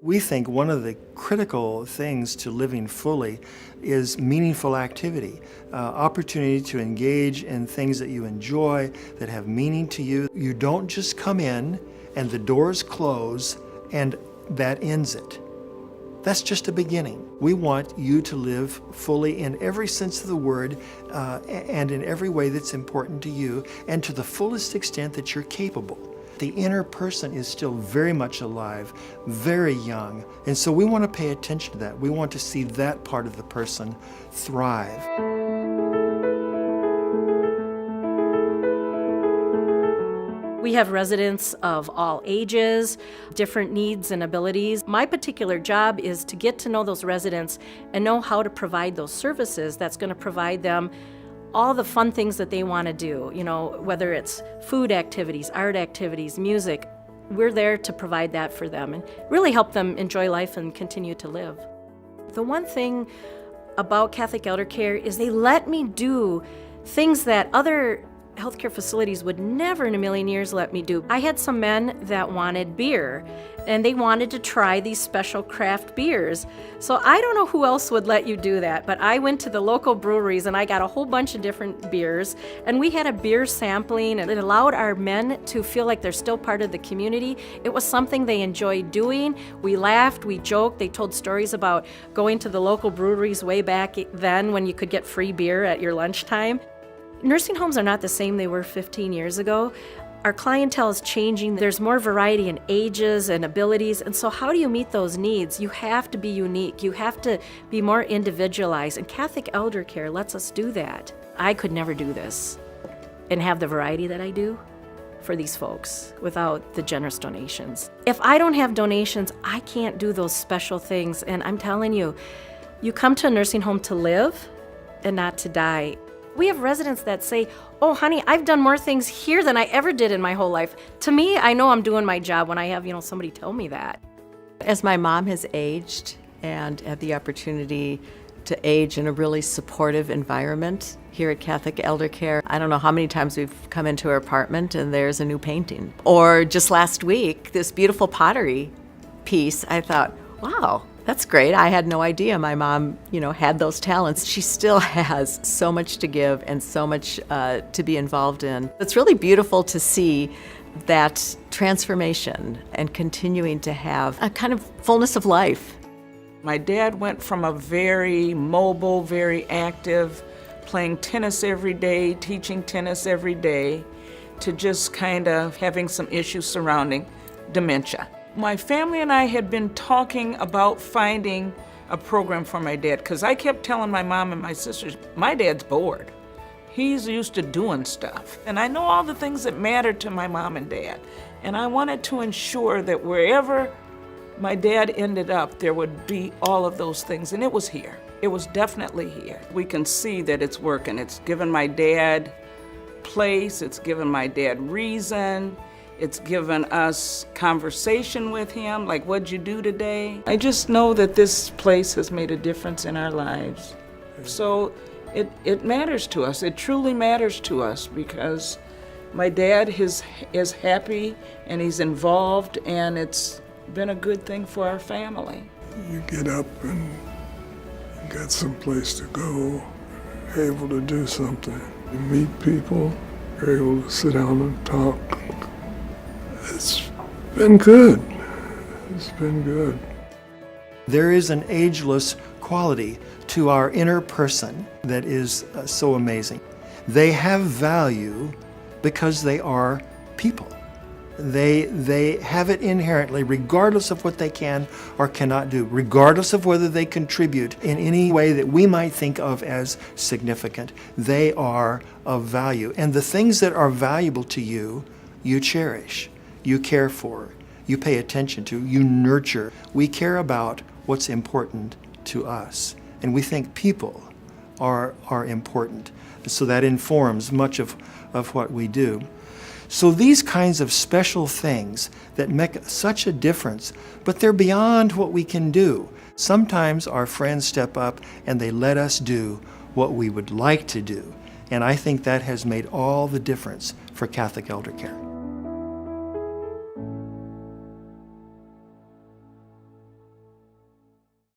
We think one of the critical things to living fully is meaningful activity, opportunity to engage in things that you enjoy, that have meaning to you. You don't just come in and the doors close and that ends it. That's just a beginning. We want you to live fully in every sense of the word and in every way that's important to you and to the fullest extent that you're capable. The inner person is still very much alive, very young, and so we want to pay attention to that. We want to see that part of the person thrive. We have residents of all ages, different needs and abilities. My particular job is to get to know those residents and know how to provide those services that's going to provide them all the fun things that they want to do, whether it's food activities, art activities, music. We're there to provide that for them and really help them enjoy life and continue to live. The one thing about Catholic Elder Care is they let me do things that other healthcare facilities would never in a million years let me do. I had some men that wanted beer, and they wanted to try these special craft beers. So I don't know who else would let you do that, but I went to the local breweries and I got a whole bunch of different beers, and we had a beer sampling, and it allowed our men to feel like they're still part of the community. It was something they enjoyed doing. We laughed, we joked, they told stories about going to the local breweries way back then when you could get free beer at your lunchtime. Nursing homes are not the same they were 15 years ago. Our clientele is changing. There's more variety in ages and abilities, and so how do you meet those needs? You have to be unique. You have to be more individualized, and Catholic Elder Care lets us do that. I could never do this and have the variety that I do for these folks without the generous donations. If I don't have donations, I can't do those special things, and I'm telling you, you come to a nursing home to live and not to die. We have residents that say, "Oh, honey, I've done more things here than I ever did in my whole life." To me, I know I'm doing my job when I have, somebody tell me that. As my mom has aged and had the opportunity to age in a really supportive environment here at Catholic Elder Care, I don't know how many times we've come into her apartment and there's a new painting. Or just last week, this beautiful pottery piece, I thought, wow, that's great. I had no idea my mom, had those talents. She still has so much to give and so much to be involved in. It's really beautiful to see that transformation and continuing to have a kind of fullness of life. My dad went from a very mobile, very active, playing tennis every day, teaching tennis every day, to just kind of having some issues surrounding dementia. My family and I had been talking about finding a program for my dad, because I kept telling my mom and my sisters, my dad's bored. He's used to doing stuff. And I know all the things that matter to my mom and dad. And I wanted to ensure that wherever my dad ended up, there would be all of those things. And it was here. It was definitely here. We can see that it's working. It's given my dad place. It's given my dad reason. It's given us conversation with him, like, what'd you do today? I just know that this place has made a difference in our lives. So it matters to us. It truly matters to us, because my dad is happy and he's involved, and it's been a good thing for our family. You get up and you got some place to go, you're able to do something. You meet people, you're able to sit down and talk. It's been good. It's been good. There is an ageless quality to our inner person that is so amazing. They have value because they are people. They have it inherently, regardless of what they can or cannot do, regardless of whether they contribute in any way that we might think of as significant. They are of value. And the things that are valuable to you, you cherish, you care for, you pay attention to, you nurture. We care about what's important to us. And we think people are important. So that informs much of what we do. So these kinds of special things that make such a difference, but they're beyond what we can do. Sometimes our friends step up and they let us do what we would like to do. And I think that has made all the difference for Catholic Elder Care.